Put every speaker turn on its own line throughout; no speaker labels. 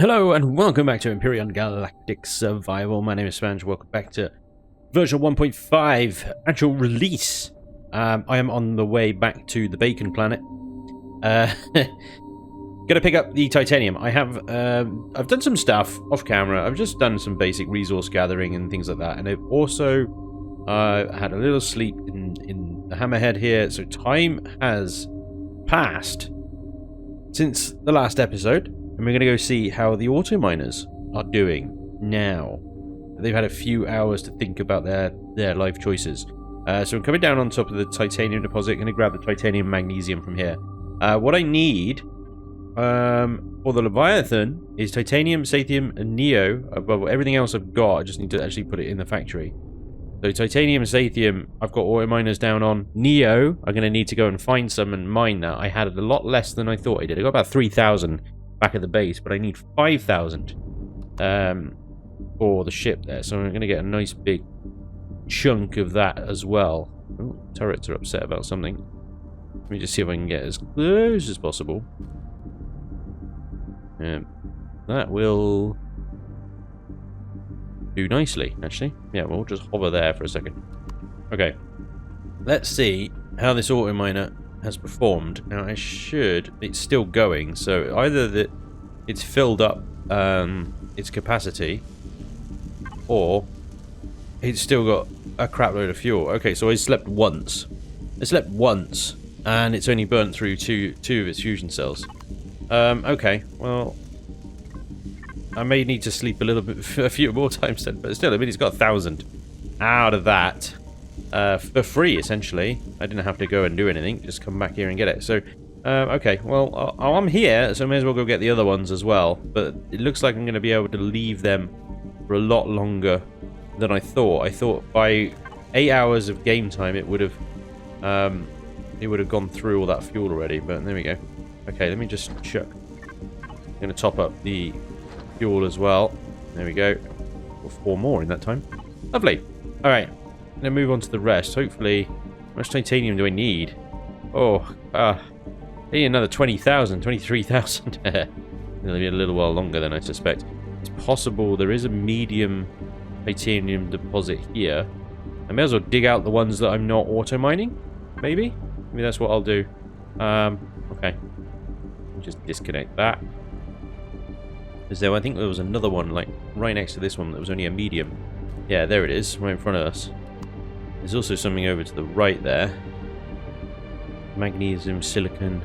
Hello and welcome back to Empyrion Galactic Survival. My name is Spanj. Welcome back to version 1.5 actual release. I am on the way back to the Bacon planet. Gonna pick up the titanium. I've done some stuff off camera. I've just done some basic resource gathering and things like that, and I've also had a little sleep in the hammerhead here. So time has passed since the last episode. And we're going to go see how the Autominers are doing now. They've had a few hours to think about their life choices. So I'm coming down on top of the titanium deposit. Going to grab the titanium magnesium from here. What I need for the Leviathan is titanium, Sathium, and Neo. Well, everything else I've got, I just need to actually put it in the factory. So titanium, Sathium, I've got Autominers down on. Neo, I'm going to need to go and find some and mine that. I had a lot less than I thought I did. I got about 3,000 back at the base, but I need 5,000 for the ship there. So I'm going to get a nice big chunk of that as well. Ooh, turrets are upset about something. Let me just see if I can get as close as possible. That will do nicely, actually. Yeah, we'll just hover there for a second. Okay, let's see how this Autominer has performed. Now it's still going, so either that it's filled up its capacity, or it's still got a crap load of fuel. Okay, so I slept once, and it's only burnt through two of its fusion cells. Okay, well, I may need to sleep a little bit, a few more times then, but still, I mean, it's got 1,000 out of that. For free, essentially. I didn't have to go and do anything, just come back here and get it. So, okay, well, I'm here, so I may as well go get the other ones as well. But it looks like I'm going to be able to leave them for a lot longer than I thought. I thought by 8 hours of game time it would have gone through all that fuel already, but there we go. Okay, let me just check. I'm going to top up the fuel as well. There we go. Got 4 more in that time. Lovely. Alright. Then move on to the rest. Hopefully, how much titanium do I need? Oh, I need another 20,000, 23,000. It'll be a little while longer than I suspect. It's possible there is a medium titanium deposit here. I may as well dig out the ones that I'm not auto mining. Maybe that's what I'll do. Okay. Just disconnect that. As though I think there was another one, like right next to this one, that was only a medium. Yeah, there it is, right in front of us. There's also something over to the right there. Magnesium, silicon.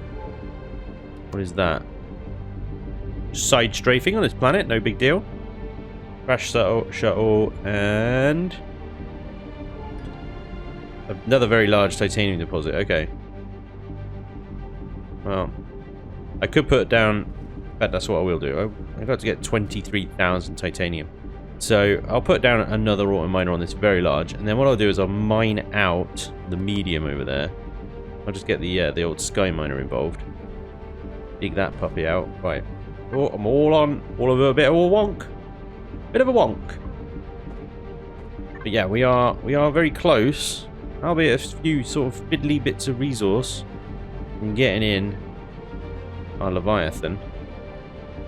What is that? Side strafing on this planet, no big deal. Crash shuttle, and another very large titanium deposit. Okay. Well, I could put down. In fact, that's what I will do. I've got to get 23,000 titanium. So I'll put down another Autominer on this very large, and then what I'll do is I'll mine out the medium over there. I'll just get the old sky miner involved. Dig that puppy out. Right. Oh, I'm all of a bit of a wonk. Bit of a wonk. But yeah, we are very close. Albeit a few sort of fiddly bits of resource from getting in our Leviathan.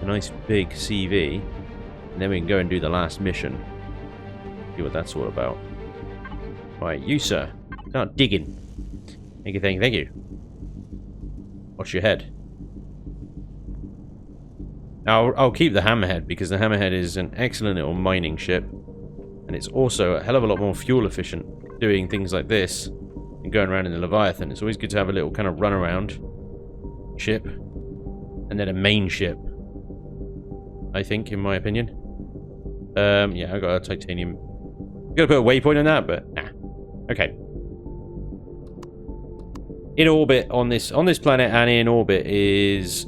A nice big CV. And then we can go and do the last mission. See what that's all about. Right, you sir. Start digging. Thank you. Watch your head. Now, I'll keep the hammerhead, because the hammerhead is an excellent little mining ship. And it's also a hell of a lot more fuel efficient doing things like this and going around in the Leviathan. It's always good to have a little kind of run around ship. And then a main ship. I think, in my opinion. Yeah, I got a titanium. I'm gonna put a waypoint on that, but nah. Okay. In orbit on this planet and in orbit is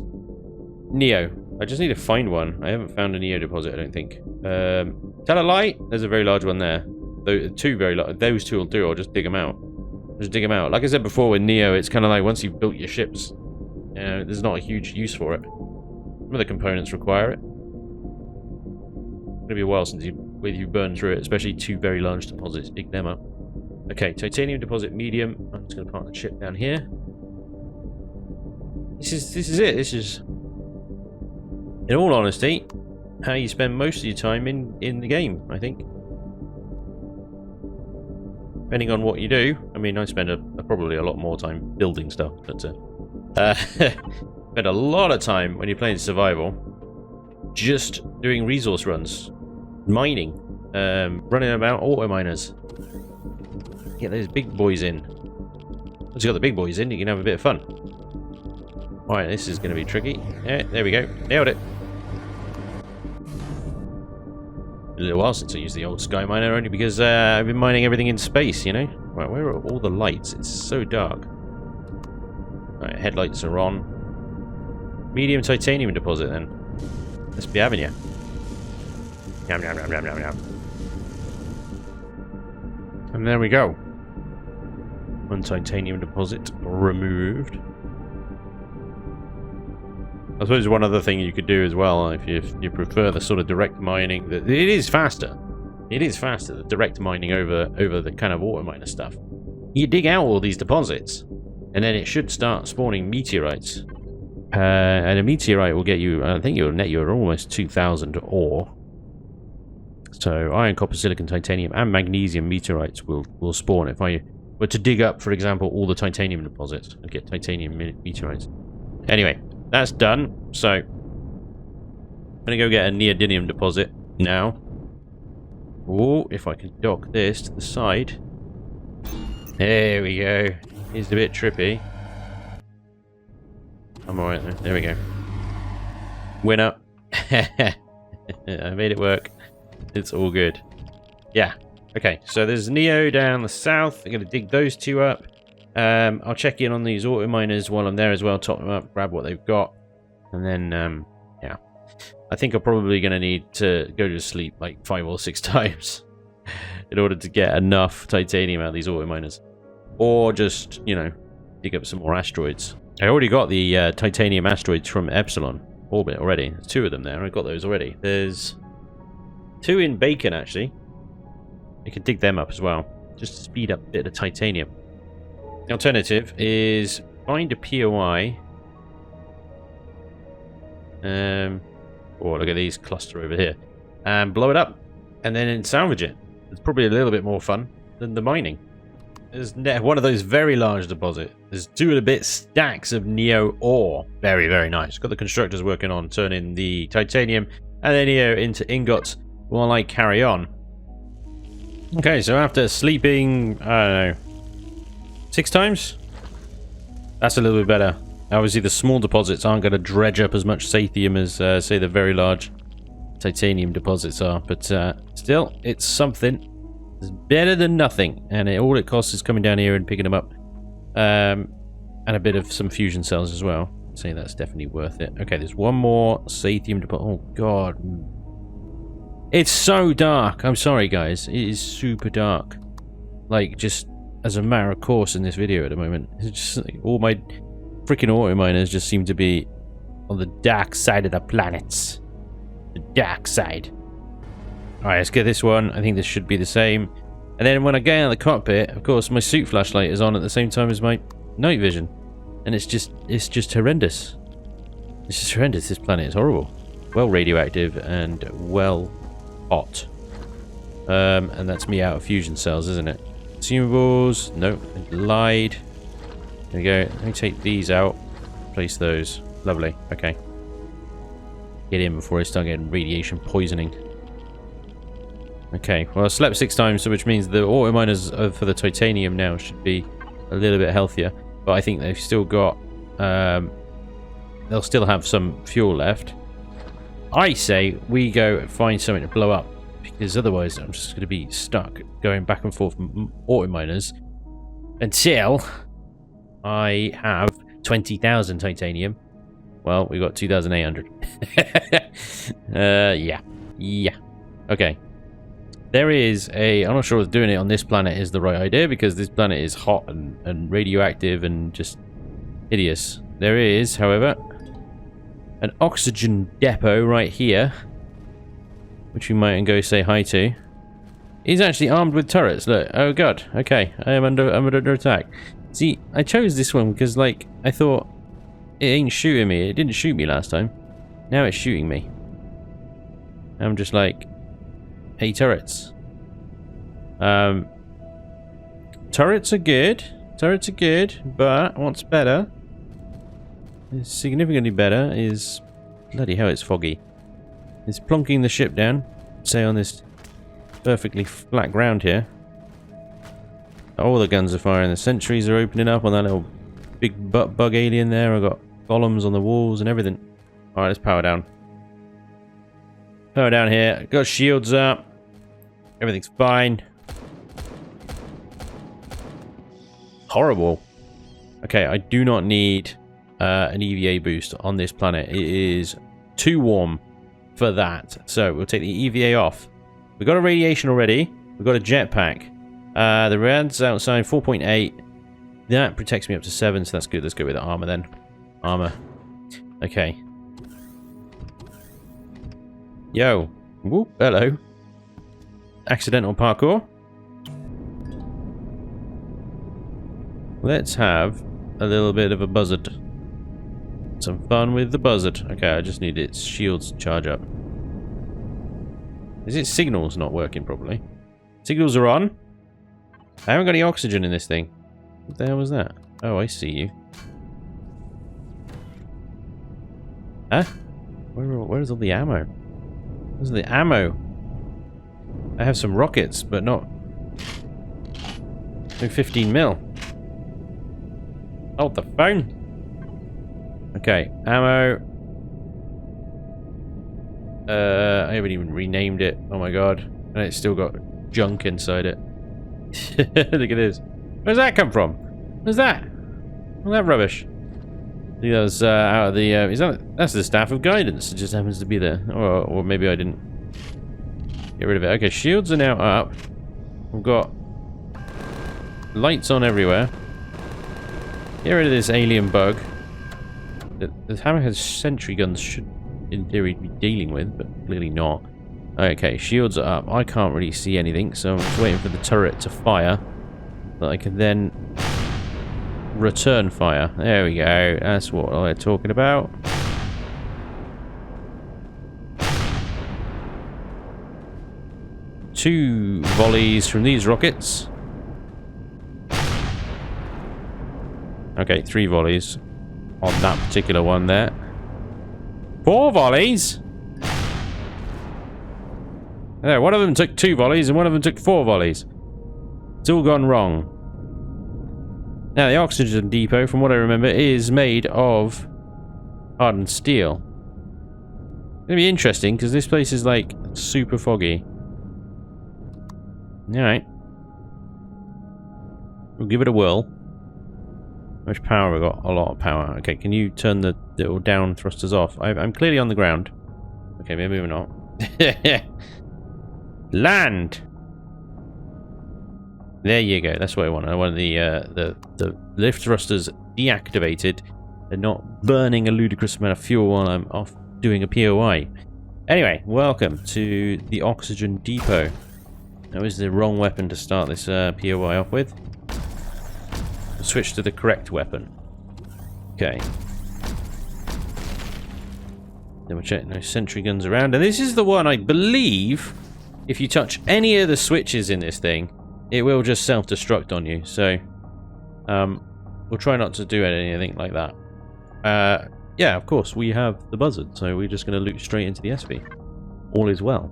Neo. I just need to find one. I haven't found a Neo deposit, I don't think. Tell a lie. There's a very large one there. Two very large. Those two will do. I'll just dig them out. Like I said before with Neo, it's kind of like once you've built your ships, there's not a huge use for it. Some of the components require it. It'll be a while since you've burned through it, especially 2 very large deposits. Dig them up. Okay, titanium deposit medium. I'm just going to park the ship down here. This is it. This is, in all honesty, how you spend most of your time in the game, I think. Depending on what you do. I mean, I spend probably a lot more time building stuff, but spend a lot of time when you're playing survival just doing resource runs, mining, running about Autominers. Get those big boys in. Once you got the big boys in, you can have a bit of fun. Alright, this is going to be tricky. Yeah, there we go. Nailed it. A little while since I used the old Sky Miner, only because I've been mining everything in space, you know? Right, where are all the lights? It's so dark. Alright, headlights are on. Medium titanium deposit then. Let's be having you. Yum, yum, yum, yum, yum, yum. And there we go. One titanium deposit removed. I suppose one other thing you could do as well, if you prefer the sort of direct mining, it is faster. It is faster, the direct mining over the kind of Autominer stuff. You dig out all these deposits, and then it should start spawning meteorites. And a meteorite will get you, I think it will net you almost 2,000 ore. So iron, copper, silicon, titanium, and magnesium meteorites will spawn if I were to dig up, for example, all the titanium deposits and get titanium meteorites. Anyway. That's done, so I'm gonna go get a neodymium deposit now. Oh, if I can dock this to the side. There we go. It's a bit trippy. I'm alright though. There we go. Winner. I made it work. It's all good. Yeah. Okay, so there's Neo down the south. I'm gonna dig those two up. I'll check in on these Autominers while I'm there as well, top them up, grab what they've got, and then, yeah. I think I'm probably going to need to go to sleep like 5 or 6 times in order to get enough titanium out of these Autominers. Or just, you know, dig up some more asteroids. I already got the titanium asteroids from Epsilon orbit already. There's 2 of them there. I got those already. There's 2 in Bacon, actually. You can dig them up as well, just to speed up a bit of titanium. The alternative is find a POI. Oh, look at these cluster over here. And blow it up. And then salvage it. It's probably a little bit more fun than the mining. There's one of those very large deposits. There's 2 and a bit stacks of Neo ore. Very, very nice. Got the constructors working on turning the titanium and the Neo into ingots while I carry on. Okay, so after sleeping, I don't know, 6 times? That's a little bit better. Obviously, the small deposits aren't going to dredge up as much Sathium as, say, the very large titanium deposits are. But still, it's something. It's better than nothing. And all it costs is coming down here and picking them up. And a bit of some fusion cells as well. I'd say that's definitely worth it. Okay, there's one more Sathium deposit. Oh, God. It's so dark. I'm sorry, guys. It is super dark. Like, just as a matter of course in this video at the moment. It's just like all my freaking Autominers just seem to be on the dark side of the planets. The dark side. Alright, let's get this one. I think this should be the same. And then when I get out of the cockpit, of course, my suit flashlight is on at the same time as my night vision. And it's just horrendous. It's just horrendous. This planet is horrible. Well radioactive and well hot. And that's me out of fusion cells, isn't it? Consumables. Nope. I lied. There we go. Let me take these out. Place those. Lovely. Okay. Get in before I start getting radiation poisoning. Okay. Well, I slept 6 times, so which means the Autominers for the titanium now should be a little bit healthier. But I think they've still got... they'll still have some fuel left. I say we go find something to blow up. Because otherwise I'm just going to be stuck going back and forth from Autominers until I have 20,000 titanium. Well, we got 2,800. Yeah. Okay. There is a... I'm not sure if doing it on this planet is the right idea because this planet is hot and radioactive and just hideous. There is, however, an oxygen depot right here, which we might go say hi to. He's actually armed with turrets. Look. Oh god. Okay. I'm under attack. See, I chose this one because, like, I thought it ain't shooting me. It didn't shoot me last time. Now it's shooting me. I'm just like, hey, turrets. Turrets are good. Turrets are good, but what's better, is significantly better, is... Bloody hell, it's foggy. It's plonking the ship down, say on this perfectly flat ground here. All the guns are firing, the sentries are opening up on that little big bug alien there. I've got columns on the walls and everything. Alright, let's power down. Power down here. Got shields up. Everything's fine. Horrible. Okay, I do not need an EVA boost on this planet. It is too warm for that. So we'll take the EVA off. We've got a radiation already. We've got a jetpack. The rad's outside 4.8. That protects me up to 7, so that's good. Let's go with the armor then. Armor. Okay. Yo. Whoop, hello. Accidental parkour. Let's have a little bit of a buzzard. Some fun with the buzzard. Okay, I just need its shields to charge up. Is its signals not working properly? Signals are on. I haven't got any oxygen in this thing. What the hell was that? Oh, I see you. Huh? Where's all the ammo? Where's the ammo? I have some rockets, but not... No 15 mil. Hold the phone. Okay, ammo. I haven't even renamed it. Oh my god. And it's still got junk inside it. Look at this. Where's that come from? Where's that? All that rubbish. I think that was out of the... that's the staff of guidance. It just happens to be there. Or maybe I didn't get rid of it. Okay, shields are now up. We've got lights on everywhere. Get rid of this alien bug. The hammerhead sentry guns should, in theory, be dealing with, but clearly not. Okay, shields are up. I can't really see anything, so I'm just waiting for the turret to fire. That I can then return fire. There we go. That's what we're talking about. Two volleys from these rockets. Okay, 3 volleys on that particular one there. 4 volleys? No, one of them took 2 volleys and one of them took 4 volleys. It's all gone wrong. Now, the oxygen depot, from what I remember, is made of hardened steel. It's gonna be interesting, because this place is, like, super foggy. Alright. We'll give it a whirl. How much power have we got? A lot of power. Okay, can you turn the little down thrusters off? I'm clearly on the ground. Okay, maybe we're not. Land! There you go. That's what I want. I want the lift thrusters deactivated and not burning a ludicrous amount of fuel while I'm off doing a POI. Anyway, welcome to the oxygen depot. That was the wrong weapon to start this POI off with. We'll switch to the correct weapon. Okay. Then we'll check no sentry guns around. And this is the one, I believe, if you touch any of the switches in this thing, it will just self-destruct on you. So, we'll try not to do anything like that. Yeah, of course, we have the buzzard, so we're just going to loot straight into the SV. All is well.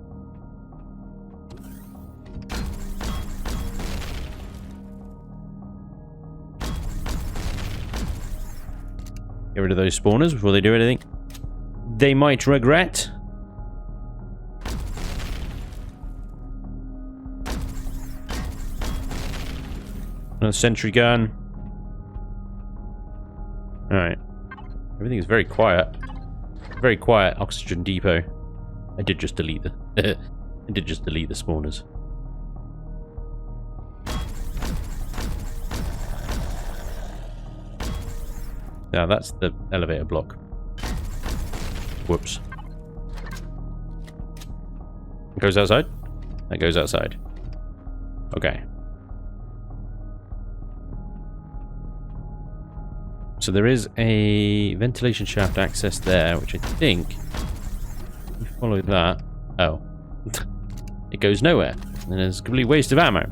Get rid of those spawners before they do anything they might regret. Another sentry gun. Alright. Everything is very quiet. Very quiet oxygen depot. I did just delete the I did just delete the spawners. Now that's the elevator block. Whoops. It goes outside? That goes outside. Okay. So there is a ventilation shaft access there, which I think, if you follow that, Oh. It goes nowhere. And it's a complete waste of ammo.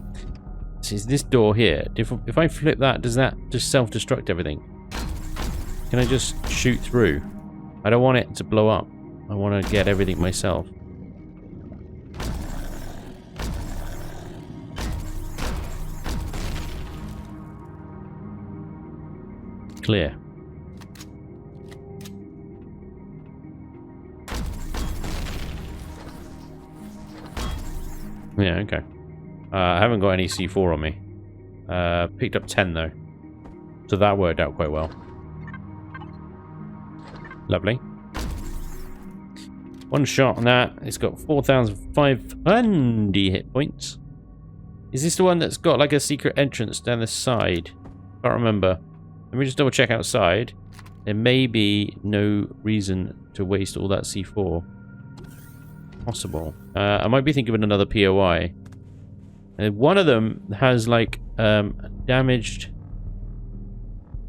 This is this door here. If I flip that, does that just self-destruct everything? Can I just shoot through? I don't want it to blow up. I want to get everything myself. Clear. Yeah, okay. I haven't got any C4 on me. Picked up 10 though. So that worked out quite well. Lovely. One shot on that. It's got 4,500 hit points. Is this the one that's got like a secret entrance down the side? Can't remember. Let me just double check outside. There may be no reason to waste all that C4. Possible. I might be thinking of another POI. One of them has like a damaged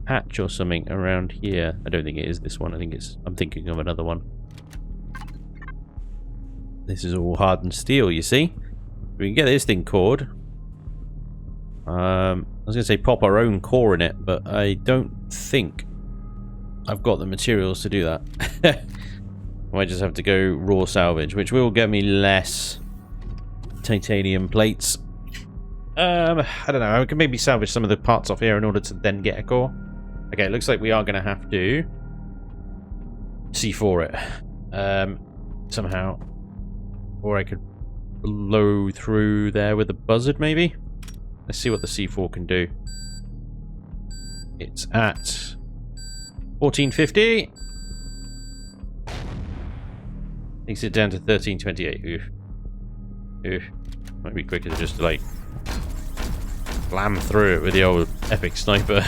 hatch or something around here. I don't think it is this one. I'm thinking of another one. This is all hardened steel, you see. We can get this thing cored. I was going to say pop our own core in it, but I don't think I've got the materials to do that. I might just have to go raw salvage, which will get me less titanium plates. I don't know. I could maybe salvage some of the parts off here in order to then get a core. Okay, it looks like we are going to have to C4 it somehow. Or I could blow through there with a buzzard, maybe? Let's see what the C4 can do. It's at 1450. Takes it down to 1328. Oof. Oof. Might be quicker to just like slam through it with the old epic sniper.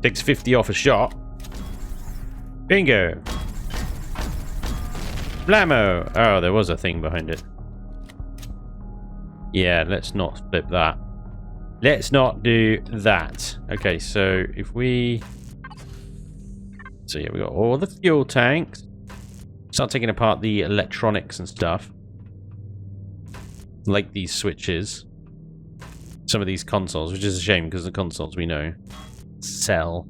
Takes 50 off a shot. Bingo. Blammo! Oh, there was a thing behind it. Yeah, let's not flip that. Let's not do that. Okay, so if we... So yeah, we got all the fuel tanks. Start taking apart the electronics and stuff. Like these switches. Some of these consoles, which is a shame because the consoles we know sell.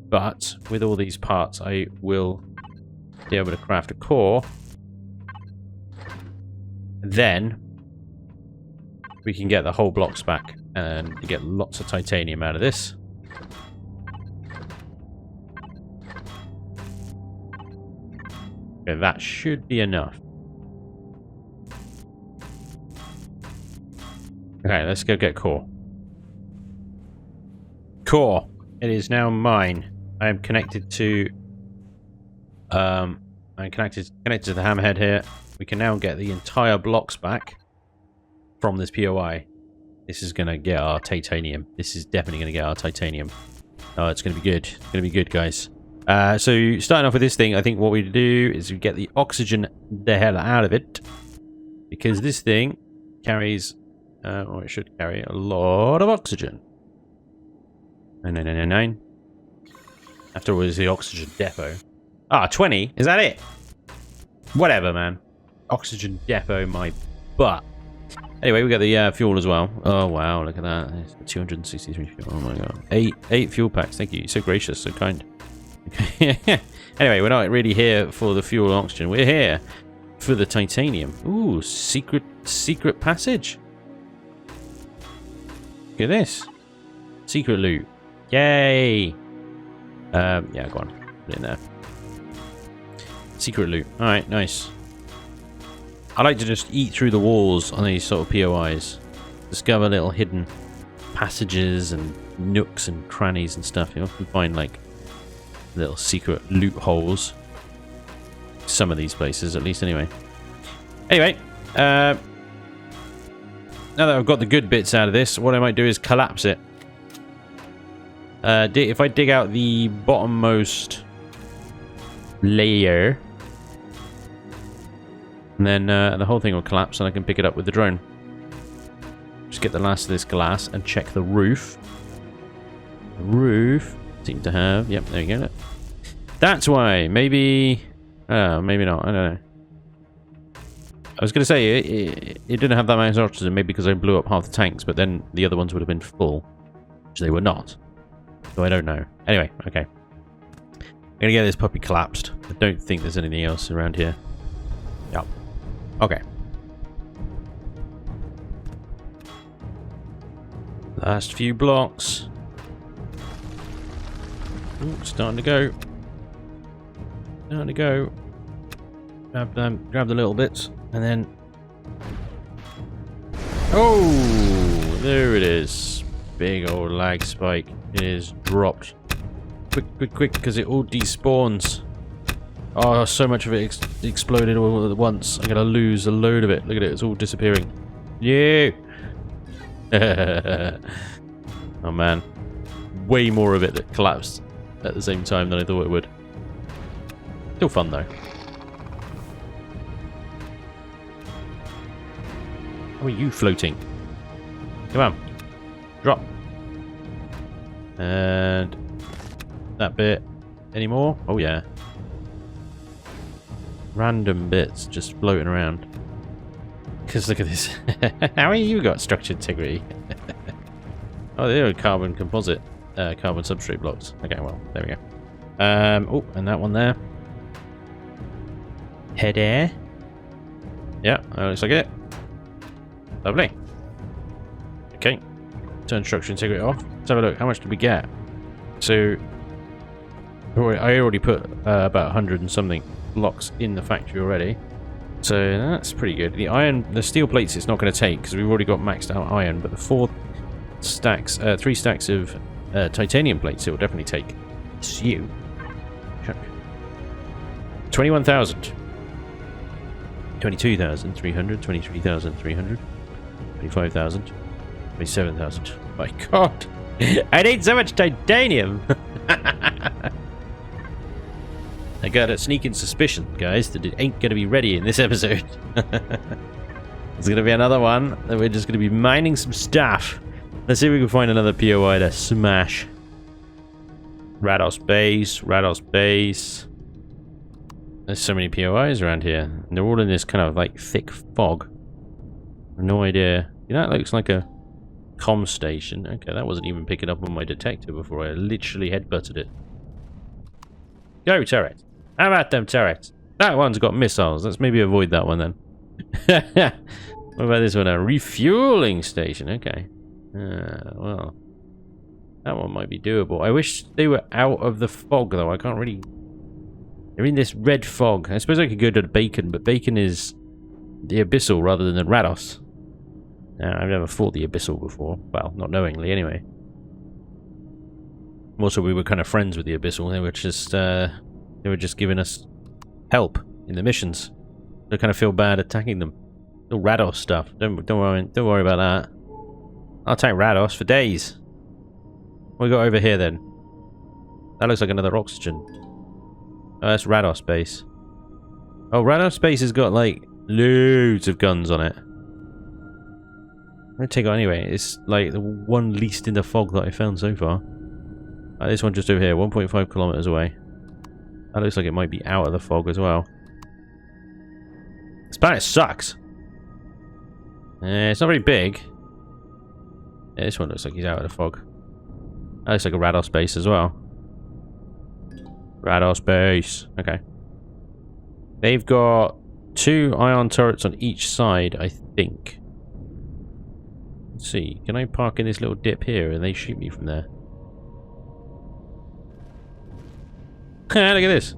But with all these parts, I will be able to craft a core. Then we can get the whole blocks back and get lots of titanium out of this. Okay, that should be enough. Okay, let's go get core. Core. It is now mine. I am connected to I'm connected to the hammerhead here. We can now get the entire blocks back from this POI. This is gonna get our titanium. This is definitely gonna get our titanium. Oh, it's gonna be good. It's gonna be good, guys. So starting off with this thing, I think what we do is we get the oxygen the hell out of it, because this thing carries, or it should carry a lot of oxygen. 99999. After all, is the oxygen depot. Ah, 20? Is that it? Whatever, man. Oxygen depot, my butt. Anyway, we got the fuel as well. Oh, wow, look at that. It's 263 fuel. Oh, my God. Eight fuel packs. Thank you. You're so gracious, so kind. Okay. Anyway, we're not really here for the fuel and oxygen. We're here for the titanium. Ooh, secret passage. Look at this. Secret loot. Yay. Yeah, go on. Put it in there. Secret loot. Alright, nice. I like to just eat through the walls on these sort of POIs. Discover little hidden passages and nooks and crannies and stuff. You often find like little secret loot holes. Some of these places, at least, anyway. Anyway, now that I've got the good bits out of this, what I might do is collapse it. If I dig out the bottommost layer, and then the whole thing will collapse and I can pick it up with the drone. Just get the last of this glass and check the roof. The roof seems to have... Yep, there you go. That's why. Maybe Maybe not. I don't know. I was going to say, it didn't have that much oxygen, maybe because I blew up half the tanks, but then the other ones would have been full, which they were not. So I don't know. Anyway, okay. I'm going to get this puppy collapsed. I don't think there's anything else around here. Yep. Okay. Last few blocks. Ooh, starting to go. Starting to go. Grab the little bits, and then... Oh! There it is. Big old lag spike. It is dropped. Quick, because it all despawns. Oh, so much of it exploded all at once. I'm going to lose a load of it. Look at it, it's all disappearing. Yeah! Oh man. Way more of it that collapsed at the same time than I thought it would. Still fun though. How are you floating? Come on. Drop. And that bit. Any more? Oh yeah. Random bits just floating around. Because look at this. How have you got structured integrity? Oh, they're carbon composite. Carbon substrate blocks. Okay, well, there we go. Oh, and that one there. Head air. Yeah, that looks like it. Lovely. Okay. Turn structure integrity off. Let's have a look. How much did we get? So, I already put about 100 and something blocks in the factory already. So that's pretty good. The iron, the steel plates it's not going to take because we've already got maxed out iron, but the 3 stacks of titanium plates it will definitely take. It's you. 21,000. 22,300, 23,300, 25,000, 27,000. My god! I need so much titanium! I got a sneaking suspicion, guys, that it ain't going to be ready in this episode. There's going to be another one that we're just going to be mining some stuff. Let's see if we can find another POI to smash. Rados base. There's so many POIs around here. And they're all in this kind of like thick fog. No idea. That looks like a comm station. Okay, that wasn't even picking up on my detector before I literally headbutted it. Go, turret. How about them turrets? That one's got missiles. Let's maybe avoid that one then. What about this one? A refueling station. Okay. Well. That one might be doable. I wish they were out of the fog though. I can't really... They're in this red fog. I suppose I could go to the Bacon, but Bacon is the Abyssal rather than the Rados. I've never fought the Abyssal before. Well, not knowingly anyway. Also, we were kind of friends with the Abyssal. They were just giving us help in the missions. I kind of feel bad attacking them. The Rados stuff. Don't worry about that. I'll attack Rados for days. What we got over here then? That looks like another oxygen. Oh, that's Rados base. Oh, Rados base has got like loads of guns on it. I'm gonna take it anyway. It's like the one least in the fog that I found so far. This one just over here, 1.5 kilometers away. That looks like it might be out of the fog as well. This planet sucks. It's not very big. Yeah, this one looks like he's out of the fog. That looks like a Rados base as well. Rados base. Okay. They've got 2 ion turrets on each side, I think. Let's see. Can I park in this little dip here and they shoot me from there? Look at this.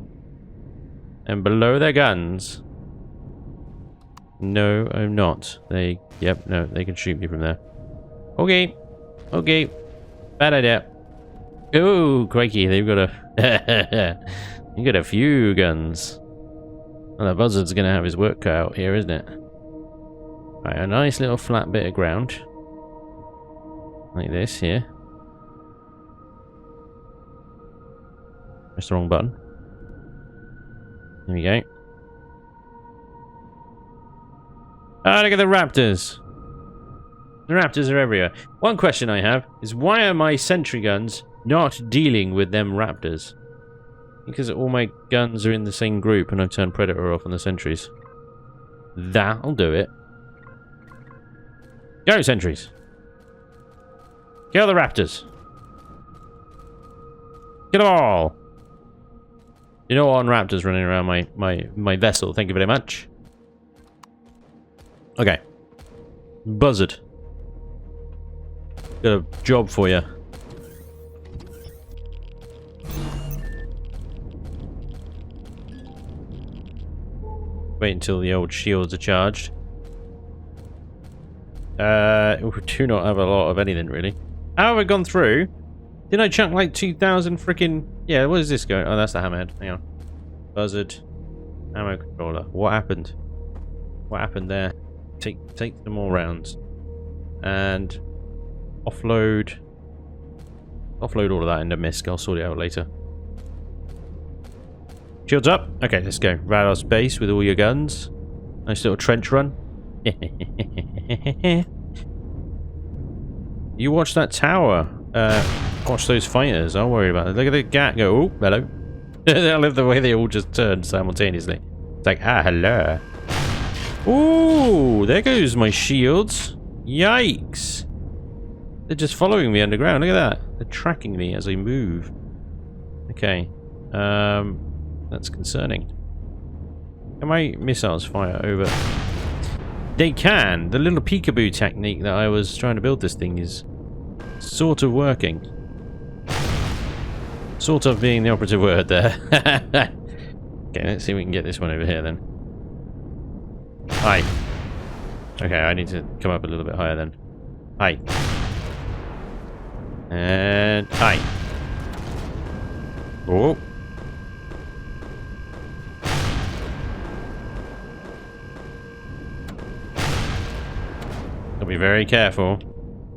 And below their guns. No, I'm not. Yep, no, they can shoot me from there. Okay. Okay. Bad idea. Oh, crikey, they've got you got a few guns. Well, the buzzard's gonna have his work cut out here, isn't it? Right, a nice little flat bit of ground. Like this here. Press the wrong button. There we go. Ah, look at the raptors. The raptors are everywhere. One question I have is why are my sentry guns not dealing with them raptors? Because all my guns are in the same group and I've turned Predator off on the sentries. That'll do it. Go, sentries. Kill the raptors. Kill them all. You know, on raptors running around my vessel. Thank you very much. Okay. Buzzard. Got a job for you. Wait until the old shields are charged. We do not have a lot of anything, really. How have I gone through? Didn't I chunk like 2,000 freaking... Yeah, what is this going? Oh, that's the hammerhead. Hang on. Buzzard. Ammo controller. What happened? What happened there? Take some more rounds. And... Offload all of that into MISC. I'll sort it out later. Shields up. Okay, let's go. Radar space with all your guns. Nice little trench run. You watch that tower. Watch those fighters. I'll worry about it. Look at the gat go. Oh, hello. I love the way they all just turned simultaneously. It's like, ah, hello. Ooh, there goes my shields. Yikes. They're just following me underground. Look at that. They're tracking me as I move. Okay. That's concerning. Can my missiles fire over? They can. The little peekaboo technique that I was trying to build this thing is sort of working. Sort of being the operative word there. Okay, let's see if we can get this one over here then. Hi. Okay, I need to come up a little bit higher then. Hi. And hi. Oh. Gotta be very careful.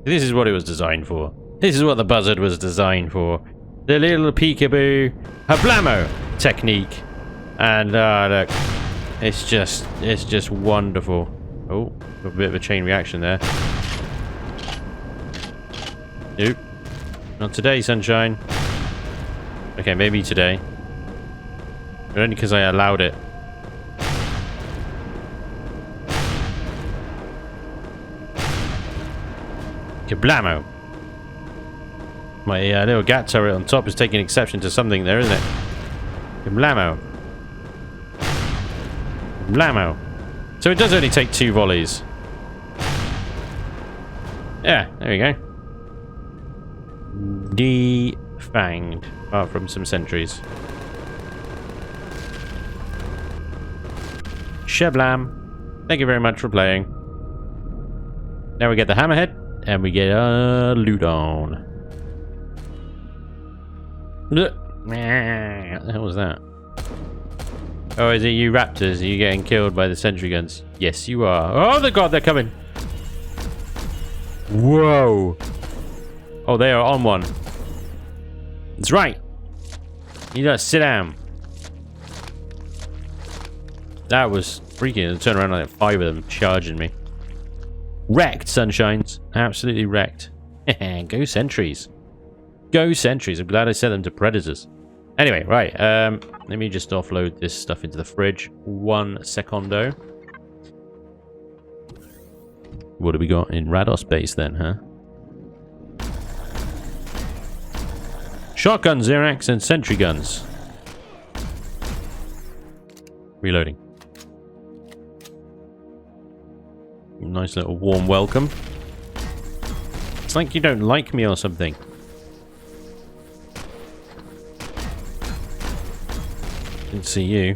This is what it was designed for. This is what the buzzard was designed for. The little peekaboo hablamo technique. And look, it's just wonderful. Oh, a bit of a chain reaction there. Nope. Not today, sunshine. Okay, maybe today. But only because I allowed it. Kablamo! My little gat turret on top is taking exception to something there, isn't it? Kablamo! Kablamo! So it does only take 2 volleys. Yeah, there we go. Defanged, apart from some sentries. Shablam. Thank you very much for playing. Now we get the hammerhead, and we get a loot on. What the hell was that? Oh, is it you raptors? Are you getting killed by the sentry guns? Yes, you are. Oh, the god, they're coming. Whoa. Oh, they are on one. That's right. You gotta sit down. That was freaking. I turned around like 5 of them charging me. Wrecked, sunshines. Absolutely wrecked. Go sentries. Go sentries. I'm glad I set them to predators. Anyway, right. Let me just offload this stuff into the fridge. 1 secondo. What do we got in radar space then, huh? Shotgun, Xerax, and sentry guns. Reloading. Nice little warm welcome. It's like you don't like me or something. Didn't see you.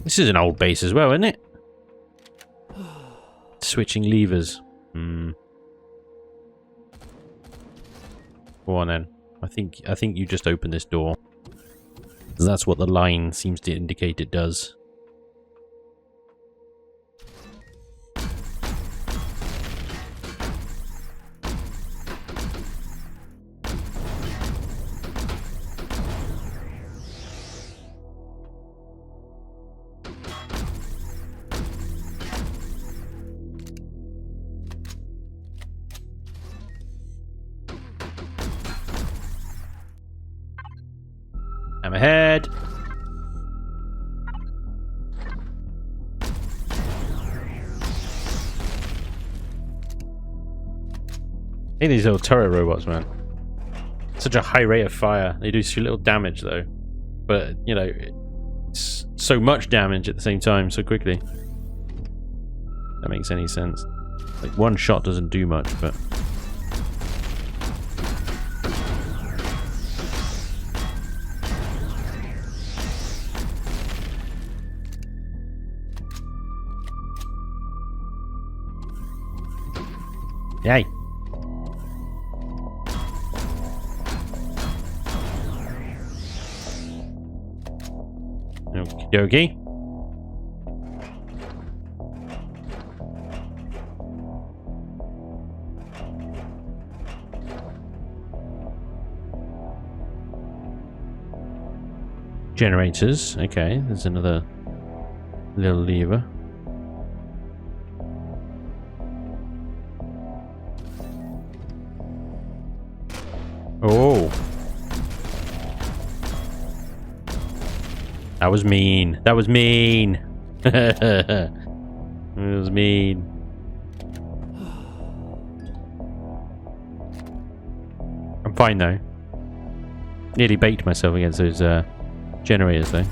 This is an old base as well, isn't it? Switching levers. Go on then. I think you just open this door. That's what the line seems to indicate it does. Hammerhead. I think these little turret robots, man. Such a high rate of fire. They do so little damage, though. But, you know, it's so much damage at the same time, so quickly. If that makes any sense. Like, one shot doesn't do much, but... Yay! Okie dokie. Generators. Okay, there's another little lever. Oh. That was mean. That was mean. It was mean. I'm fine though. Nearly baked myself against those generators though.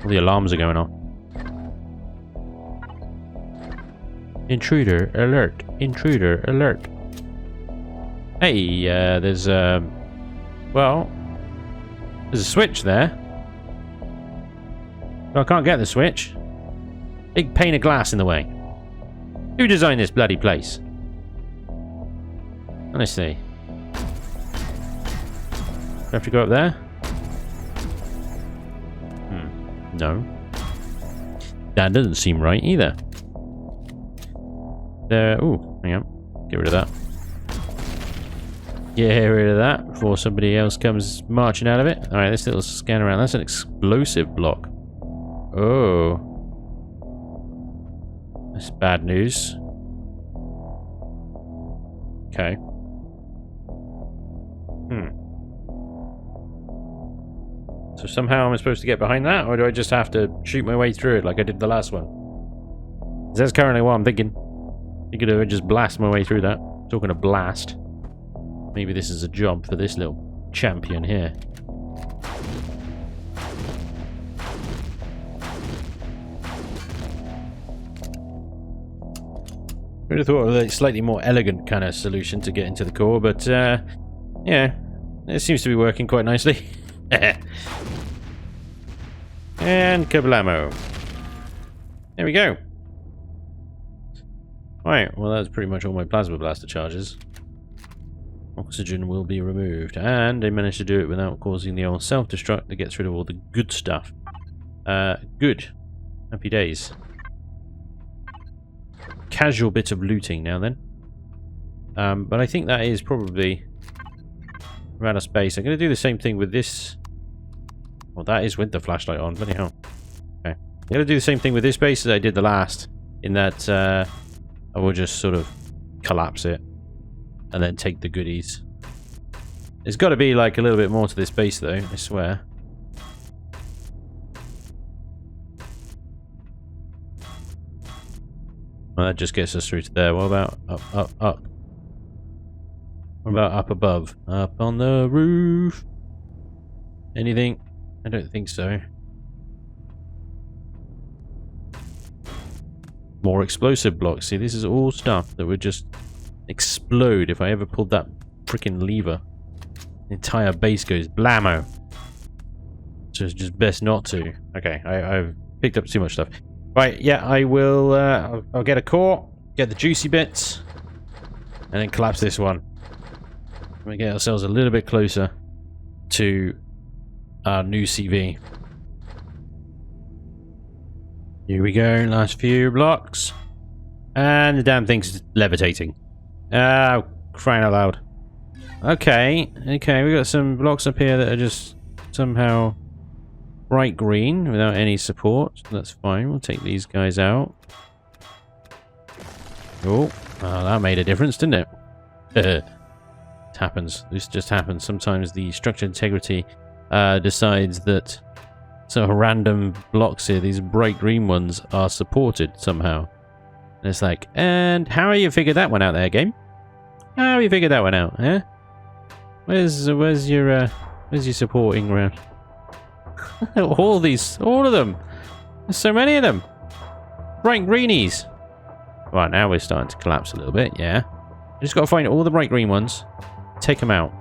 All the alarms are going off. Intruder alert! Intruder alert! Hey, there's well, there's a switch there. But I can't get the switch. Big pane of glass in the way. Who designed this bloody place? Honestly. Do I have to go up there? No. That doesn't seem right either. There. Ooh, hang on. Get rid of that. Get rid of that before somebody else comes marching out of it. Alright, this little scan around. That's an explosive block. Oh. That's bad news. Okay. So somehow I'm supposed to get behind that, or do I just have to shoot my way through it like I did the last one? That's currently what I'm thinking. I could just blast my way through that. Talking of blast. Maybe this is a job for this little champion here. I would have thought of a slightly more elegant kind of solution to get into the core, but yeah, it seems to be working quite nicely. And kablamo. There we go. Right, well that's pretty much all my plasma blaster charges. Oxygen will be removed, and I managed to do it without causing the old self-destruct that gets rid of all the good stuff. Good. Happy days. Casual bit of looting now then. But I think that is probably around a space. I'm going to do the same thing with this. Well, that is with the flashlight on. Bloody hell. Okay. I'm going to do the same thing with this base as I did the last. In that I will just sort of collapse it. And then take the goodies. There's got to be like a little bit more to this base though, I swear. Well, that just gets us through to there. What about up? What about up above? Up on the roof? Anything? I don't think so. More explosive blocks. See, this is all stuff that would just explode if I ever pulled that freaking lever. The entire base goes blammo. So it's just best not to. Okay, I've picked up too much stuff. Right, yeah, I will. I'll get a core, get the juicy bits, and then collapse this one. We get ourselves a little bit closer to our new CV. Here we go, last few blocks. And the damn thing's levitating. Oh, crying out loud. Okay, we got some blocks up here that are just somehow bright green without any support. That's fine. We'll take these guys out. Oh, that made a difference, didn't it? It happens. This just happens. Sometimes the structure integrity decides that some random blocks here, these bright green ones, are supported somehow. And it's like, and how have you figured that one out there, game? How have you figured that one out, eh? Where's your supporting around? all of them. There's so many of them. Bright greenies. Right, now we're starting to collapse a little bit, yeah. I just got to find all the bright green ones, take them out,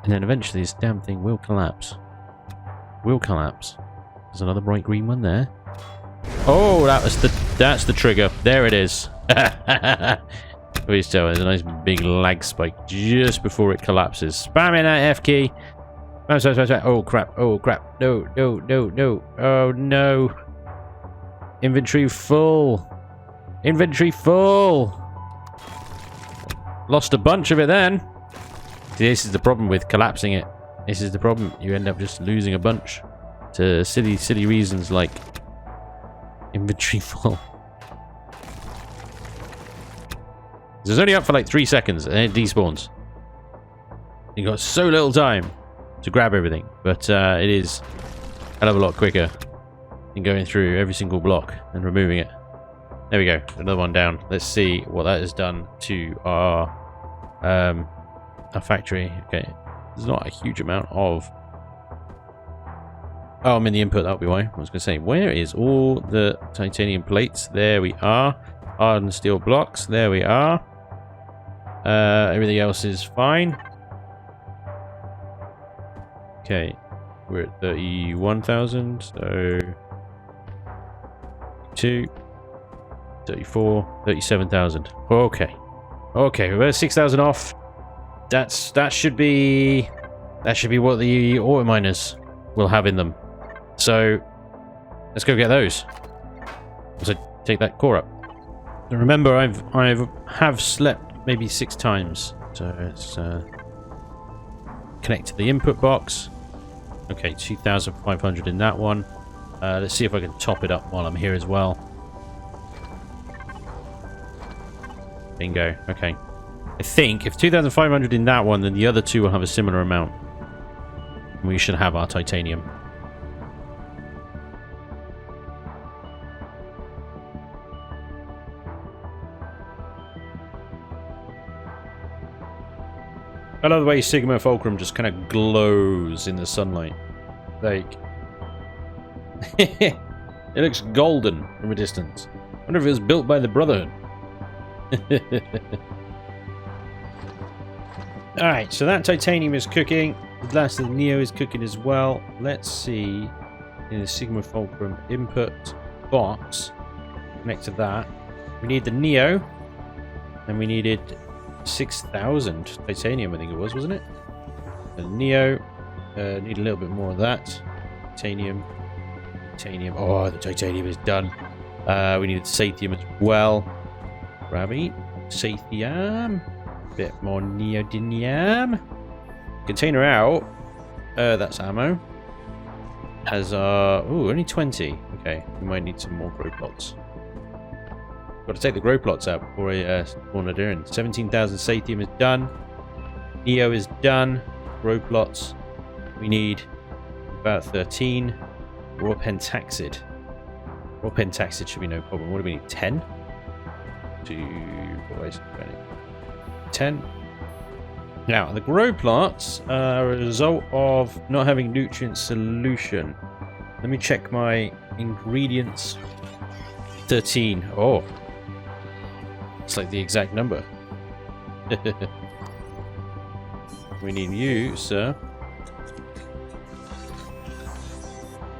and then eventually this damn thing will collapse. Will collapse. There's another bright green one there. Oh, that's the trigger. There it is. Please tell, there's a nice big lag spike just before it collapses. Spamming that F key. Spam. Oh crap! Oh crap! No! Oh no! Inventory full. Inventory full. Lost a bunch of it then. This is the problem with collapsing it. This is the problem. You end up just losing a bunch to silly reasons like inventory full. It's only up for like 3 seconds and it despawns. You got so little time to grab everything, but it is a hell of a lot quicker than going through every single block and removing it. There we go, another one down. Let's see what that has done to our factory. Okay, there's not a huge amount of. Oh, I'm in the input. That'll be why. I was going to say, where is all the titanium plates? There we are. Hardened steel blocks. There we are. Everything else is fine. Okay, we're at 31,000. So 2, 34, 37,000. Okay, we're 6,000 off. That should be what the Autominers will have in them. So let's go get those. So take that core up. And remember, I've slept maybe 6 times. So let's connect to the input box. Okay, 2,500 in that one. Let's see if I can top it up while I'm here as well. Bingo. Okay. I think if 2,500 in that one, then the other two will have a similar amount. We should have our titanium. I love the way Sigma Fulcrum just kind of glows in the sunlight. Like, it looks golden from a distance. I wonder if it was built by the Brotherhood. Alright, so that titanium is cooking. The last of the Neo is cooking as well. Let's see in the Sigma Fulcrum input box. Connect to that. We need the Neo. And we needed 6,000 titanium, I think it was, wasn't it? The Neo. Need a little bit more of that. Titanium. Oh, the titanium is done. We needed Sathium as well. Grabby. Sathium. Bit more Neodymium. Container out. That's ammo. Has only 20. Okay, we might need some more grow plots. Got to take the grow plots out before I spawn it in. 17,000 Sathium is done. Neo is done. Grow plots. We need about 13. Raw pentaxid. Raw pentaxid should be no problem. What do we need? 10? 2, 4, 10. Now, the grow plots are a result of not having nutrient solution. Let me check my ingredients. 13. Oh. It's like the exact number. We need you, sir.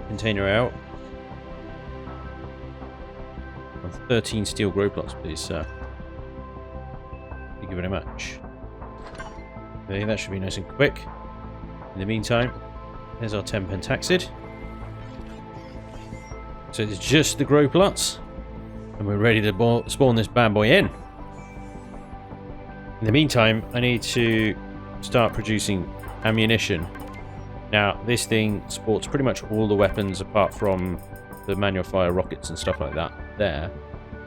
Container out. 13 steel grow plots, please, sir. Thank you very much. Okay, that should be nice and quick. In the meantime, there's our 10 pentaxid. So it's just the grow plots. And we're ready to spawn this bad boy in. In the meantime, I need to start producing ammunition. Now, this thing sports pretty much all the weapons apart from the manual fire rockets and stuff like that there.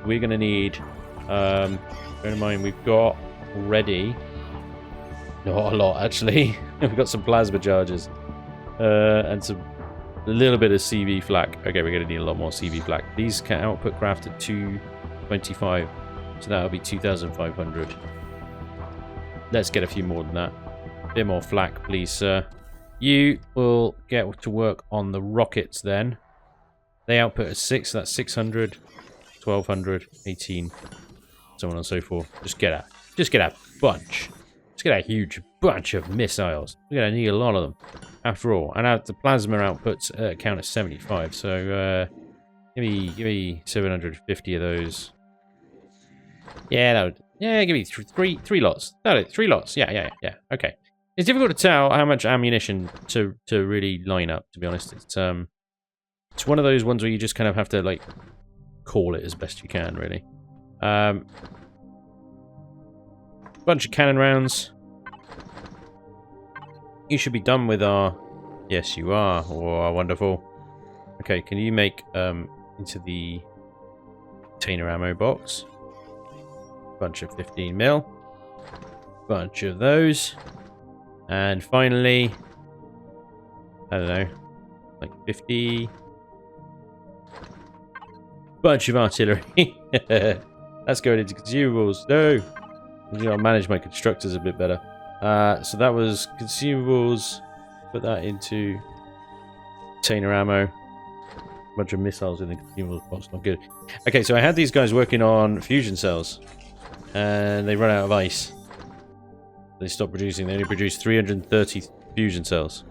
We're going to need, bear in mind, we've got already, not a lot actually, we've got some plasma charges and a little bit of CV flak. Okay, we're going to need a lot more CV flak. These can output crafted 225, so that'll be 2,500. Let's get a few more than that. A bit more flak, please, sir. You will get to work on the rockets then. They output a 6, so that's 600, 1,200, 18, so on and so forth. Just get a bunch. Just get a huge bunch of missiles. We're going to need a lot of them, after all. And the plasma outputs count as 75, so give me 750 of those. Yeah, that would, yeah, give me three lots. That'll do, 3 lots. Yeah. Okay. It's difficult to tell how much ammunition to really line up, to be honest. It's one of those ones where you just kind of have to, like, call it as best you can, really. Bunch of cannon rounds. You should be done with our... Yes, you are. Oh, wonderful. Okay, can you make into the container ammo box? Bunch of 15 mil. Bunch of those. And finally, I don't know, like 50. Bunch of artillery. That's going into consumables. No! I gotta manage my constructors a bit better. So that was consumables. Put that into container ammo. Bunch of missiles in the consumables box. Not good. Okay, so I had these guys working on fusion cells. And they run out of ice. They stopped producing. They only produced 330 fusion cells.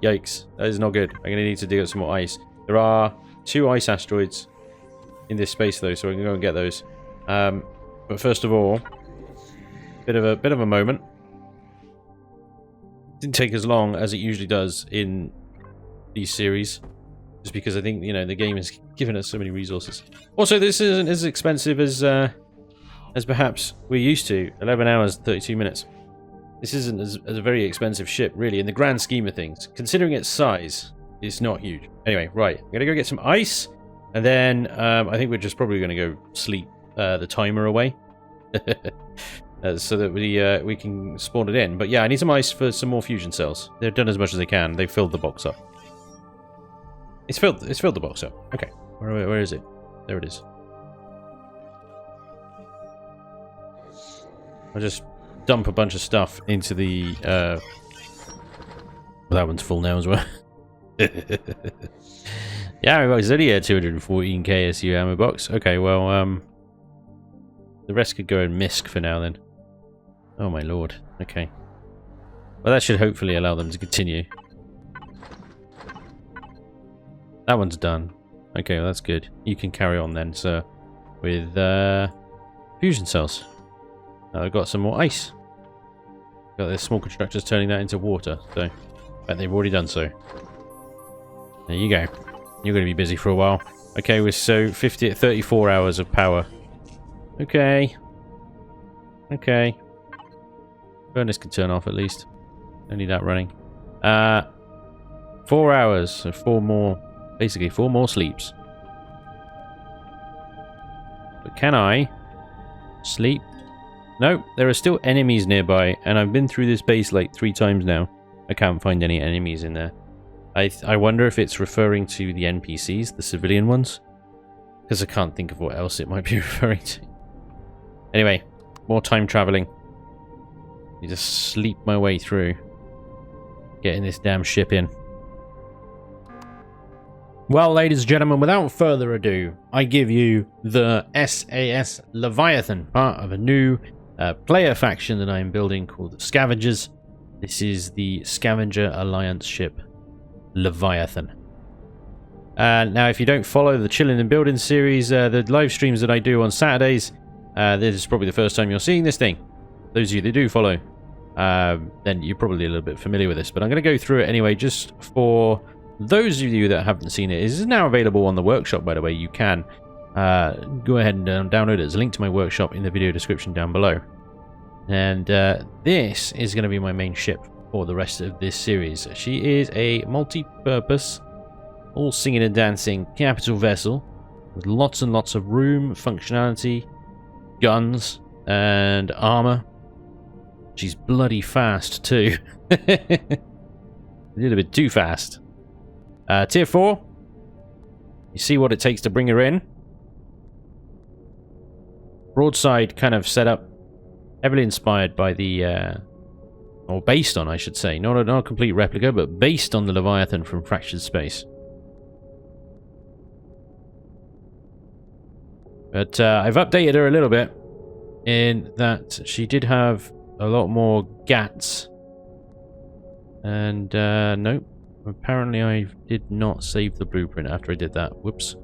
Yikes. That is not good. I'm going to need to dig up some more ice. There are 2 ice asteroids in this space, though, so we can go and get those. But first of all, bit of a moment. Didn't take as long as it usually does in these series, just because I think, you know, the game has given us so many resources. Also, this isn't as expensive as perhaps we're used to. 11 hours, 32 minutes. This isn't as a very expensive ship, really, in the grand scheme of things. Considering its size, it's not huge. Anyway, right. I'm going to go get some ice. And then I think we're just probably going to go sleep the timer away. So that we can spawn it in. But yeah, I need some ice for some more fusion cells. They've done as much as they can. They've filled the box up. It's filled the box up. Okay. Where is it? There it is. I'll just dump a bunch of stuff into the that one's full now as well. Yeah, it's only a 214 KSU ammo box. Okay, well, the rest could go in MISC for now then. Oh my lord. Okay. Well, that should hopefully allow them to continue. That one's done. Okay, well, that's good. You can carry on then, sir, with fusion cells. I've got some more ice. Got the small constructors turning that into water, so but they've already done so. There you go. You're going to be busy for a while. Okay, we're so 34 hours of power. Okay. Okay. Furnace can turn off at least. Only that running. 4 hours, so 4 more, basically 4 more sleeps. But can I sleep? No, there are still enemies nearby, and I've been through this base like 3 times now. I can't find any enemies in there. I wonder if it's referring to the NPCs, the civilian ones, because I can't think of what else it might be referring to. Anyway, more time traveling. You just sleep my way through getting this damn ship in. Well, ladies and gentlemen, without further ado, I give you the SAS Leviathan, part of a new player faction that I am building called the Scavengers. This is the Scavenger Alliance ship, Leviathan. Now, if you don't follow the Chilling and Building series, the live streams that I do on Saturdays, this is probably the first time you're seeing this thing. Those of you that do follow, then you're probably a little bit familiar with this, but I'm going to go through it anyway, just for those of you that haven't seen it. It is now available on the workshop, by the way. You can go ahead and download it. There's a link to my workshop in the video description down below. And this is going to be my main ship. for the rest of this series. She is a multi-purpose, all singing and dancing capital vessel with lots and lots of room, functionality, guns, and armor. She's bloody fast too. A little bit too fast. Tier 4. You see what it takes to bring her in. Broadside kind of set up, heavily inspired by the, or based on, I should say, not a complete replica, but based on the Leviathan from Fractured Space. But I've updated her a little bit in that she did have a lot more GATs. And nope, apparently I did not save the blueprint after I did that. Whoops.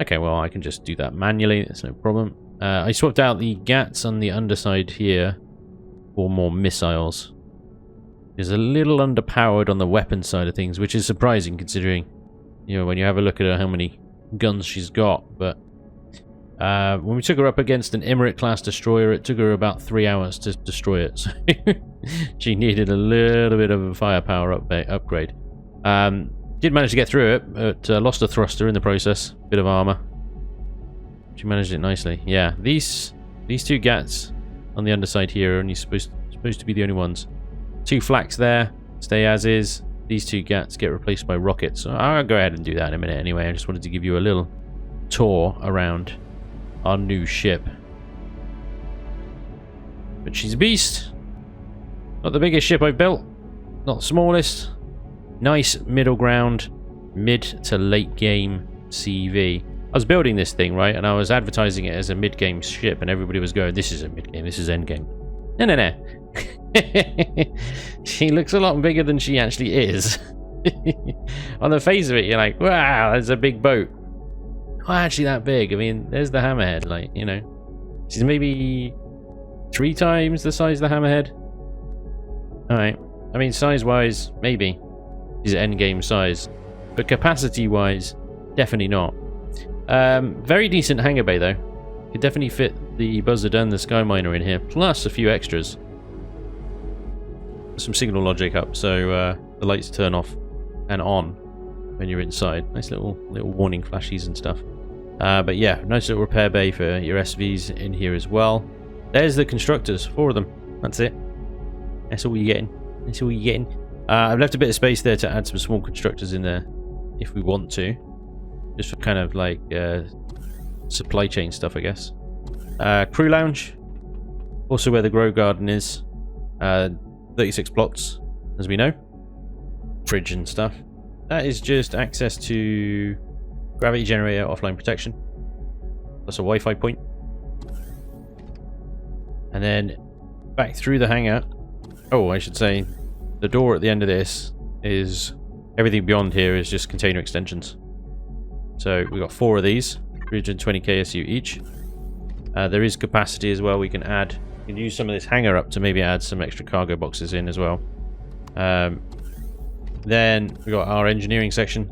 Okay, well, I can just do that manually. It's no problem. I swapped out the GATs on the underside here for more missiles. It's a little underpowered on the weapon side of things, which is surprising considering, you know, when you have a look at her, how many guns she's got. But when we took her up against an Emirate class destroyer, it took her about 3 hours to destroy it. So she needed a little bit of a firepower upgrade. Did manage to get through it, but lost a thruster in the process. Bit of armor. She managed it nicely. Yeah, these two GATs on the underside here are only supposed to be the only ones. 2 flaks there, stay as is. These 2 GATs get replaced by rockets. So I'll go ahead and do that in a minute anyway. I just wanted to give you a little tour around our new ship. But she's a beast. Not the biggest ship I've built. Not the smallest. Nice middle ground, mid to late game CV. I was building this thing, right, and I was advertising it as a mid-game ship, and everybody was going, this is a mid-game, this is end-game. No, no, no. She looks a lot bigger than she actually is. On the face of it, you're like, wow, that's a big boat. Not actually that big. I mean, there's the hammerhead, like, you know. She's maybe 3 times the size of the hammerhead. Alright. I mean, size-wise, maybe. She's end-game size. But capacity-wise, definitely not. Very decent hangar bay though. Could definitely fit the buzzard and the sky miner in here, plus a few extras. Some signal logic up, so the lights turn off and on when you're inside. Nice little warning flashes and stuff. But yeah, nice little repair bay for your SVs in here as well. There's the constructors, 4 of them. That's it. That's all you're getting. That's all you're getting. I've left a bit of space there to add some small constructors in there if we want to. Just for kind of like supply chain stuff, I guess. Crew lounge. Also where the grow garden is. 36 plots, as we know. Fridge and stuff. That is just access to gravity generator, offline protection. Plus a Wi-Fi point. And then back through the hangar. Oh, I should say the door at the end of this is... everything beyond here is just container extensions. So we've got 4 of these, 320 KSU each. There is capacity as well. We can use some of this hangar up to maybe add some extra cargo boxes in as well. Then we got our engineering section,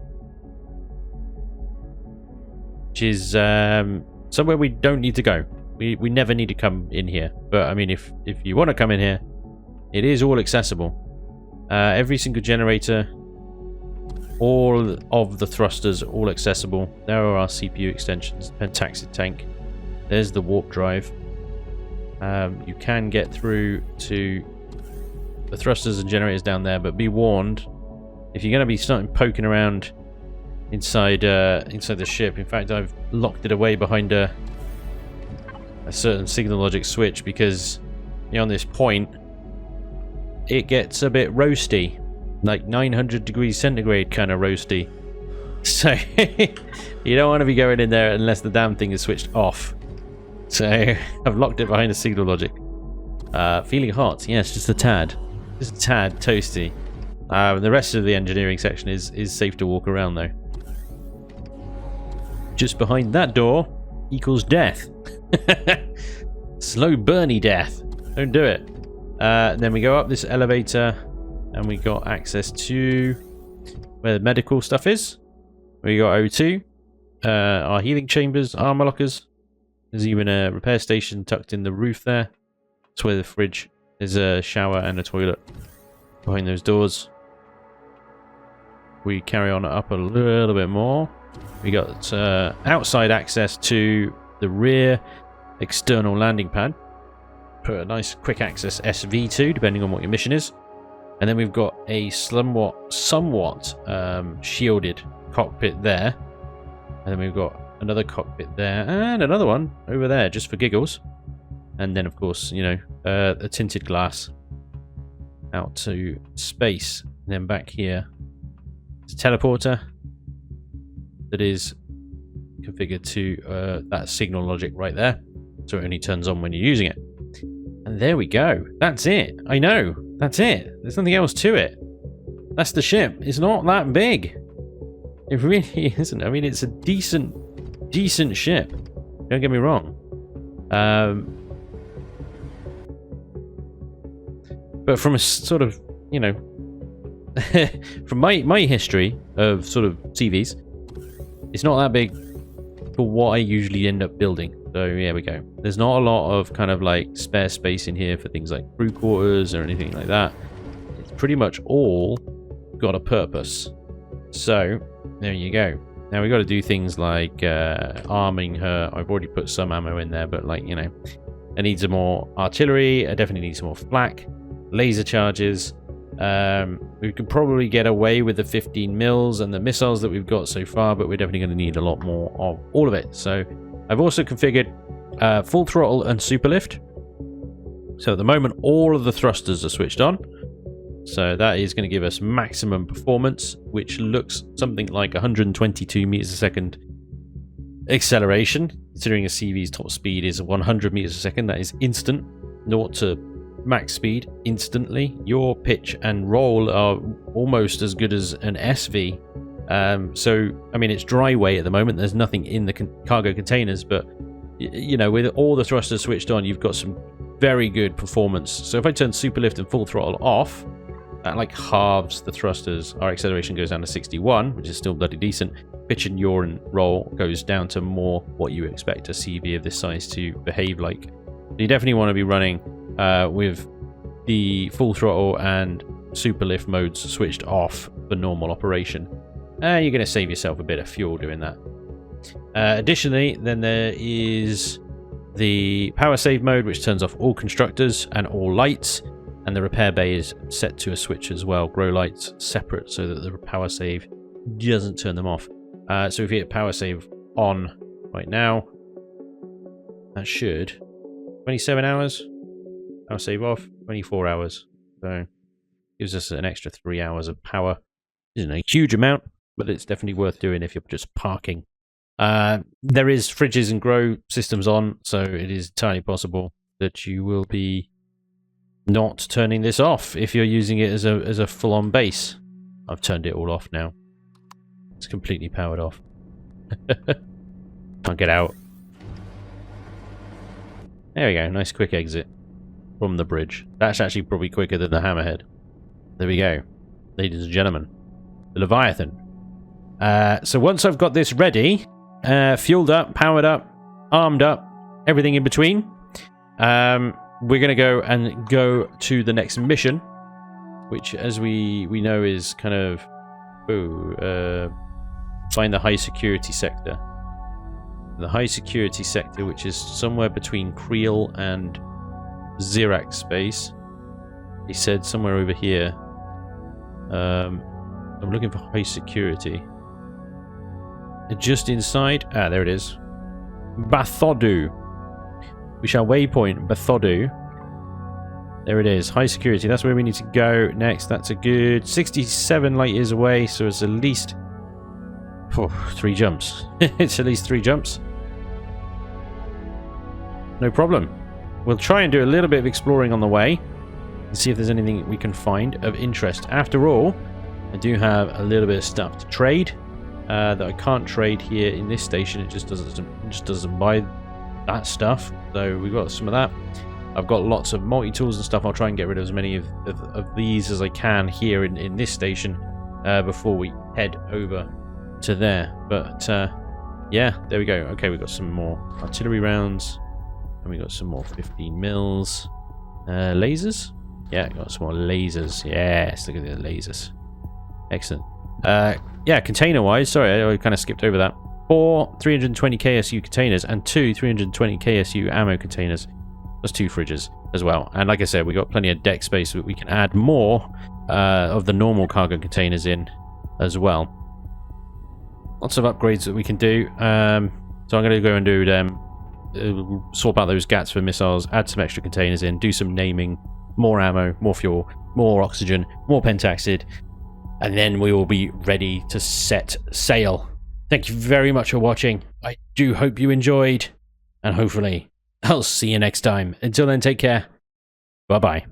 which is somewhere we don't need to go. We never need to come in here. But I mean, if you want to come in here, it is all accessible. Every single generator. All of the thrusters, all accessible. There are our CPU extensions, pentaxid tank. There's the warp drive. You can get through to the thrusters and generators down there, but be warned, if you're going to be starting poking around inside the ship. In fact, I've locked it away behind a certain signal logic switch because, you know, on this point, it gets a bit roasty. Like 900 degrees centigrade kind of roasty. So you don't want to be going in there unless the damn thing is switched off. So I've locked it behind a signal logic. Feeling hot, yes, just a tad. Just a tad toasty. The rest of the engineering section is safe to walk around though. Just behind that door equals death. Slow burny death. Don't do it. Then we go up this elevator. And we got access to where the medical stuff is. We got O2, our healing chambers, armor lockers. There's even a repair station tucked in the roof there. That's where the fridge. There's a shower and a toilet. behind those doors. We carry on up a little bit more. We got outside access to the rear external landing pad. Put a nice quick access SV2, depending on what your mission is. And then we've got a somewhat shielded cockpit there. And then we've got another cockpit there and another one over there, just for giggles. And then, of course, you know, a tinted glass out to space. And then back here, it's a teleporter that is configured to that signal logic right there. So it only turns on when you're using it. And there we go. That's it. I know. That's it. There's nothing else to it. That's the ship. It's not that big. It really isn't. I mean, it's a decent ship. Don't get me wrong. But from a sort of, you know, from my history of sort of CVs, it's not that big for what I usually end up building. So here we go. There's not a lot of kind of like spare space in here for things like crew quarters or anything like that. It's pretty much all got a purpose. So there you go. Now we got to do things like arming her. I've already put some ammo in there, but like, you know, I need some more artillery. I definitely need some more flak, laser charges. We could probably get away with the 15 mils and the missiles that we've got so far, but we're definitely going to need a lot more of all of it. So I've also configured full throttle and super lift. So at the moment, all of the thrusters are switched on. So that is going to give us maximum performance, which looks something like 122 meters a second acceleration. Considering a CV's top speed is 100 meters a second, that is instant. 0 to max speed instantly. Your pitch and roll are almost as good as an SV. So, I mean, it's dry weight at the moment. There's nothing in the cargo containers, but, you know, with all the thrusters switched on, you've got some very good performance. So if I turn super lift and full throttle off, that like halves the thrusters. Our acceleration goes down to 61, which is still bloody decent. Pitch and yaw and roll goes down to more what you expect a CV of this size to behave like. So you definitely want to be running with the full throttle and super lift modes switched off for normal operation. You're going to save yourself a bit of fuel doing that. Additionally, then there is the power save mode, which turns off all constructors and all lights, and the repair bay is set to a switch as well. Grow lights separate so that the power save doesn't turn them off. So if you hit power save on right now, that should 27 hours. Power save off 24 hours. So gives us an extra 3 hours of power. Isn't a huge amount, but it's definitely worth doing if you're just parking. There is fridges and grow systems on, so it is entirely possible that you will be not turning this off if you're using it as a full-on base. I've turned it all off now. It's completely powered off. Can't get out. There we go. Nice quick exit from the bridge. That's actually probably quicker than the hammerhead. There we go. Ladies and gentlemen. The Leviathan. So once I've got this ready, fueled up, powered up, armed up, everything in between, we're going to go to the next mission, which, as we know, is kind of find the high security sector. The high security sector, which is somewhere between Creel and Zirac space. He said somewhere over here. I'm looking for high security. Just inside. Ah, there it is. Bathodu. We shall waypoint Bathodu. There it is. High security. That's where we need to go next. That's a good 67 light years away. So it's at least 3 jumps. It's at least 3 jumps. No problem. We'll try and do a little bit of exploring on the way and see if there's anything we can find of interest. After all, I do have a little bit of stuff to trade that I can't trade here in this station. It just doesn't buy that stuff. So we've got some of that. I've got lots of multi-tools and stuff. I'll try and get rid of as many of these as I can here in this station before we head over to there. But yeah, there we go. Okay, we've got some more artillery rounds, and we got some more 15 mils lasers. Yeah, got some more lasers. Yes, look at the lasers. Excellent. Yeah, container-wise, sorry, I kind of skipped over that. 4 320 KSU containers and 2 320 KSU ammo containers. Plus 2 fridges as well. And like I said, we got plenty of deck space, but we can add more of the normal cargo containers in as well. Lots of upgrades that we can do. So I'm going to go and do them. Swap out those GATs for missiles, add some extra containers in, do some naming, more ammo, more fuel, more oxygen, more pentaxid, and then we will be ready to set sail. Thank you very much for watching. I do hope you enjoyed, and hopefully I'll see you next time. Until then, take care. Bye-bye.